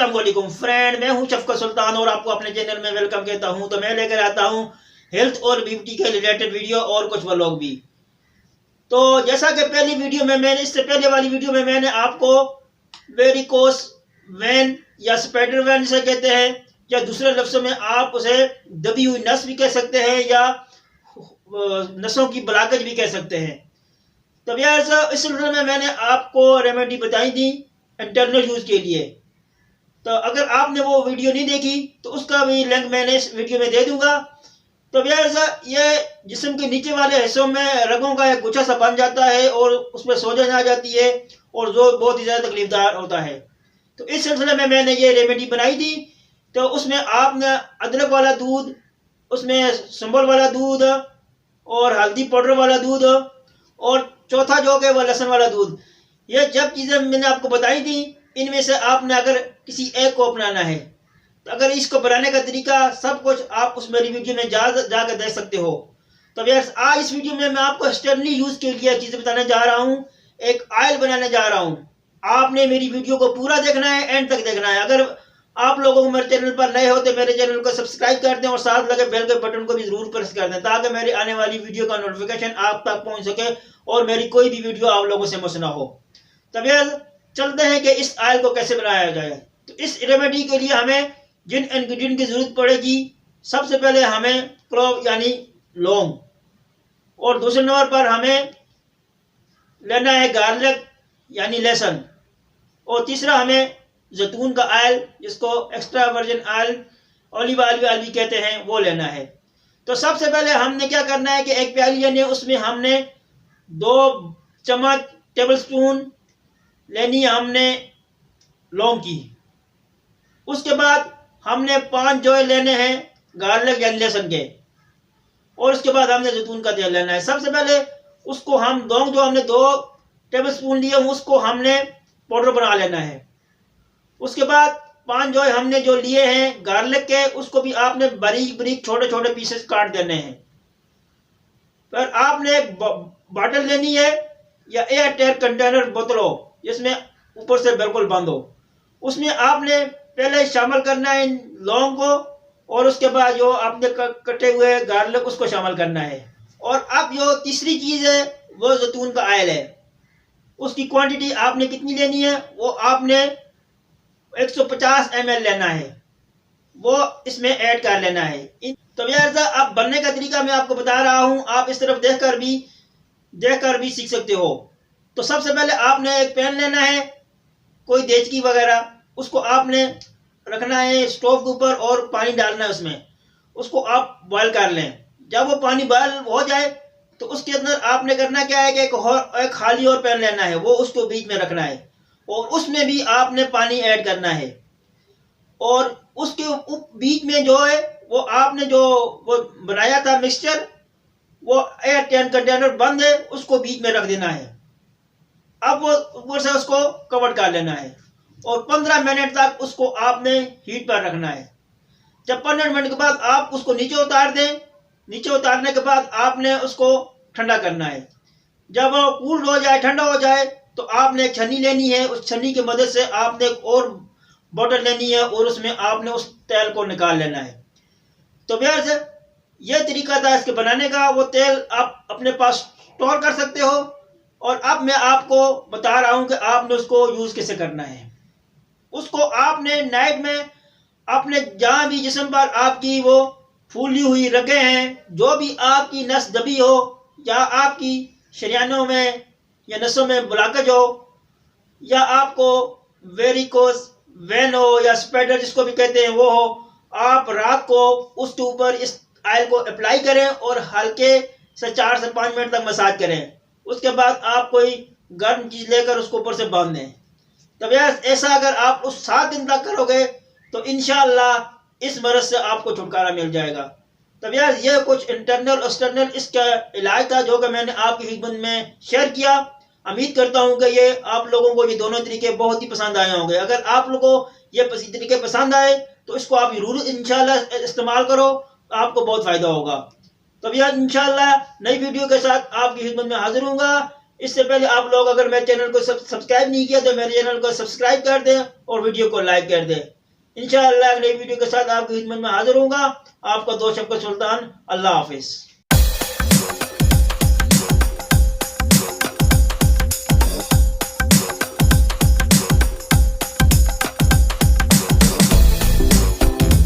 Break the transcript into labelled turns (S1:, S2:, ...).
S1: अस्सलाम वालेकुम फ्रेंड, मैं हूं शफकत सुल्तान और आपको अपने चैनल में वेलकम कहता हूं। तो मैं लेकर आता हूं हेल्थ और ब्यूटी के रिलेटेड वीडियो और कुछ व्लॉग भी। तो जैसा कि पहली वीडियो में मैंने इससे पहले वाली वीडियो में मैंने आपको वेरिकोस वेन या स्पाइडर वेन से कहते हैं, या दूसरे लफ्ज़ों में आप उसे दबी हुई नस भी कह सकते हैं या नसों की ब्लॉकेज भी कह सकते हैं। तो यार इस वीडियो में मैंने आपको रेमेडी बताई थी इंटरनल यूज़ के लिए। तो अगर आपने वो वीडियो नहीं देखी तो उसका भी लिंक मैंने इस वीडियो में दे दूंगा। तो यार ये जिस्म के नीचे वाले हिस्सों में रगों का एक गुच्छा सा बन जाता है और उसमें सोजन आ जाती है और जो बहुत ही ज़्यादा तकलीफदार होता है। तो इस सिलसिले में मैंने ये रेमेडी बनाई थी। तो उसमें आपने अदरक वाला दूध, उसमें संबल वाला दूध और हल्दी पाउडर वाला दूध और चौथा जो है वह लहसुन वाला दूध, ये जब चीज़ें मैंने आपको बताई थी इनमें से आपने अगर किसी एक को अपनाना है तो अगर इसको बनाने का तरीका सब कुछ आप उस मेरी वीडियो में जाकर देख सकते हो। तो यार आज इस वीडियो में मैं आपको एक्सटर्नली यूज़ के लिए चीज़ें बताने जा रहा हूँ। एक ऑयल बनाने जा रहा हूँ। आपने मेरी वीडियो को पूरा देखना है, एंड तक देखना है। अगर आप लोगों को मेरे चैनल पर नए हो तो मेरे चैनल को सब्सक्राइब कर दें और साथ लगे बेल के बटन को भी जरूर प्रेस कर दें ताकि मेरी आने वाली वीडियो का नोटिफिकेशन आप तक पहुंच सके और मेरी कोई भी वीडियो आप लोगों से मिस ना हो। तब यार चलते हैं कि इस ऑयल को कैसे बनाया जाए। तो इस रेमेडी के लिए हमें जिन इंग्रेडिएंट की जरूरत पड़ेगी, सबसे पहले हमें क्लोव यानी लौंग, और दूसरे नंबर पर हमें लेना है गार्लिक यानी लहसुन, और तीसरा हमें जैतून का ऑयल जिसको extra virgin oil olive oil भी कहते हैं वो लेना है। तो सबसे पहले हमने क्या करना है कि एक प्याली लेनी है, उसमें हमने 2 चम्मच टेबल स्पून लेनी है हमने लौंग की। उसके बाद हमने 5 जो लेने हैं गार्लिक यानी लहसुन के, और उसके बाद हमने जैतून का तेल लेना है। सबसे पहले उसको हम लौंग जो हमने 2 टेबल स्पून लिए उसको हमने पाउडर बना लेना है। उसके बाद 5 जो हमने जो लिए हैं गार्लिक के उसको भी आपने बारीक बारीक छोटे छोटे पीसेस काट देने हैं। फिर आपने एक बॉटल लेनी है या एयर टाइट कंटेनर बोतल हो जिसमें ऊपर से बिल्कुल बंद हो। उसमें आपने पहले शामिल करना है लौंग को, और उसके बाद जो आपने कटे हुए गार्लिक उसको शामिल करना है। और अब जो तीसरी चीज़ है वो जैतून का ऑयल है। उसकी क्वांटिटी आपने कितनी लेनी है वो आपने 150 ml लेना है, वो इसमें ऐड कर लेना है। तो यार अब बनने का तरीका मैं आपको बता रहा हूँ, आप इस तरफ देखकर भी सीख सकते हो। तो सबसे पहले आपने एक पैन लेना है, कोई देचकी वगैरह, उसको आपने रखना है स्टोव के ऊपर और पानी डालना है उसमें, उसको आप बॉयल कर लें। जब वो पानी बॉयल हो जाए तो उसके अंदर आपने करना क्या है कि एक खाली और पैन लेना है, वो उसको बीच में रखना है और उसमें भी आपने पानी ऐड करना है। और उसके बीच में जो है वो आपने जो वो बनाया था मिक्सचर, वो एयर टाइट कंटेनर बंद है उसको बीच में रख देना है। अब वो ऊपर से उसको कवर कर लेना है और 15 मिनट तक उसको आपने हीट पर रखना है। जब 15 मिनट के बाद आप उसको नीचे उतार दें। नीचे उतारने के बाद आपने उसको ठंडा करना है। जब वो कूल हो जाए, ठंडा हो जाए, तो आपने एक छन्नी लेनी है। उस छन्नी की मदद से आपने एक और बोतल लेनी है और उसमें आपने उस तेल को निकाल लेना है। तो व्यूअर्स ये तरीका था इसके बनाने का। वो तेल आप अपने पास स्टोर कर सकते हो और अब मैं आपको बता रहा हूँ कि आपने उसको यूज़ कैसे करना है। उसको आपने नाइट में अपने जहाँ भी जिस्म पर आपकी वो फूली हुई रगें हैं, जो भी आपकी नस दबी हो या आपकी शरियानों में या नसों में ब्लॉकेज हो या आपको वेरिकोस वेन हो या स्पाइडर जिसको भी कहते हैं वो हो, आप रात को उसके ऊपर इस ऑयल को अप्लाई करें और हल्के से 4 से 5 मिनट तक मसाज करें। उसके बाद आप कोई गर्म चीज़ लेकर उसको ऊपर से बांध दें। तब ऐसा अगर आप उस 7 दिन तक करोगे तो इंशाअल्लाह इस मरज से आपको छुटकारा मिल जाएगा। तब यार ये कुछ इंटरनल एक्सटर्नल इसका इलाज था जो कि मैंने आपकी खिदमत में शेयर किया। उम्मीद करता हूँ कि ये आप लोगों को ये दोनों तरीके बहुत ही पसंद आए होंगे। अगर आप लोगों को ये तरीके पसंद आए तो इसको आप जरूर इंशाअल्लाह इस्तेमाल करो, आपको बहुत फ़ायदा होगा। तब यार इंशाअल्लाह नई वीडियो के साथ आपकी खिदमत में हाजिर हूँगा। इससे पहले आप लोग अगर मेरे चैनल को सब्सक्राइब नहीं किया तो मेरे चैनल को सब्सक्राइब कर दें और वीडियो को लाइक कर दें। इंशाअल्लाह अगले वीडियो के साथ आपकी खिदमत में हाजिर होऊंगा। आपका दोस्त शफकत सुल्तान। अल्लाह हाफिज।